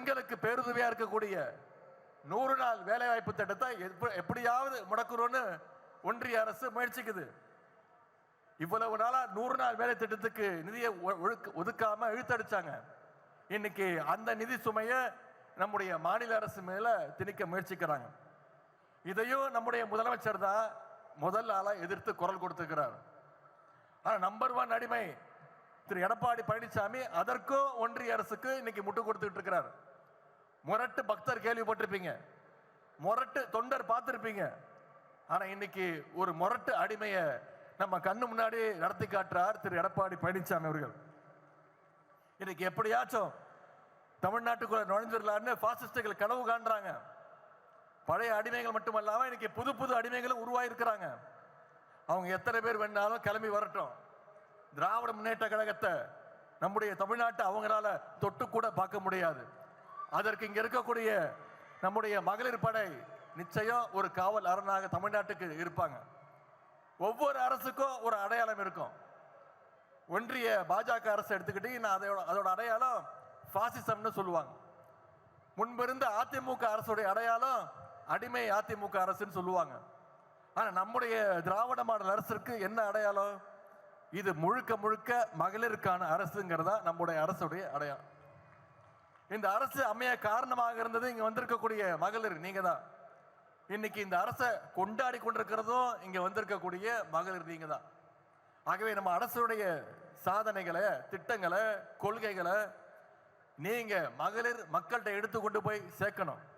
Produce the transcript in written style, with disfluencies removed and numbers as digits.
பெண்களுக்கு பேருதவியா இருக்கக்கூடிய 100 நாள் வேலைவாய்ப்பு திட்டத்தை எப்படியாவது முடக்குறோன்னு ஒன்றிய அரசு முயற்சிக்குது. இவ்வளவு நாளா 100 நாள் வேலை திட்டத்துக்கு நிதியை ஒதுக்காம இழுத்தடிச்சாங்க. இன்னைக்கு அந்த நிதி சுமையை நம்முடைய மாநில அரசு மேல திணிக்க முயற்சிக்கிறாங்க. இதையும் நம்முடைய முதலமைச்சர் தான் முதல் ஆளா எதிர்த்து குரல் கொடுத்திருக்கிறார். ஆனா நம்பர் 1 அடிமை திரு எடப்பாடி பழனிசாமி அதற்கும் ஒன்றிய அரசுக்கு இன்னைக்கு முட்டு கொடுத்துட்டு இருக்கிறார். முரட்டு பக்தர் கேள்விப்பட்டிருப்பீங்க, முரட்டு தொண்டர் பார்த்திருப்பீங்க. ஆனா இன்னைக்கு ஒரு முரட்டு அடிமையை நம்ம கண்ணு முன்னாடி நடத்தி காட்டுறார் திரு எடப்பாடி பழனிசாமி அவர்கள். இன்னைக்கு எப்படியாச்சும் தமிழ்நாட்டுக்குள்ள நுழைஞ்சிடலான்னு பாசிஸ்டுகள் கனவு காண்றாங்க. பழைய அடிமைகள் மட்டுமல்லாம இன்னைக்கு புது புது அடிமைகளும் உருவாயிருக்கிறாங்க. அவங்க எத்தனை பேர் வேணாலும் கிளம்பி வரட்டும். திராவிட முன்னேற்ற கழகத்தை நம்முடைய தமிழ்நாட்டை அவங்களால தொட்டு கூட பார்க்க முடியாது. அதற்கு இங்க இருக்கக்கூடிய நம்முடைய மகளிர் படை நிச்சயம் ஒரு காவல் அரணாக தமிழ்நாட்டுக்கு இருப்பாங்க. ஒவ்வொரு அரசுக்கும் ஒரு அடையாளம் இருக்கும். ஒன்றிய பாஜக அரசு எடுத்துக்கிட்டீங்கன்னா அதோட அடையாளம் பாசிசம்னு சொல்லுவாங்க. முன்பிருந்த அதிமுக அரசுடைய அடையாளம் அடிமை அதிமுக அரசுன்னு சொல்லுவாங்க. ஆனா நம்முடைய திராவிட மாடல் அரசுக்கு என்ன அடையாளம்? இது முழுக்க முழுக்க மகளிருக்கான அரசுங்கிறதா நம்முடைய அரசுடைய அடையாளம். இந்த அரசு அமைய காரணமாக இருந்தது இங்க வந்திருக்கக்கூடிய மகளிர் நீங்க தான். இன்னைக்கு இந்த அரசை கொண்டாடி கொண்டிருக்கிறதும் இங்க வந்திருக்கக்கூடிய மகளிர் நீங்க தான். ஆகவே நம்ம அரசுடைய சாதனைகளை, திட்டங்களை, கொள்கைகளை நீங்க மகளிர் மக்கள்கிட்ட எடுத்து கொண்டு போய் சேர்க்கணும்.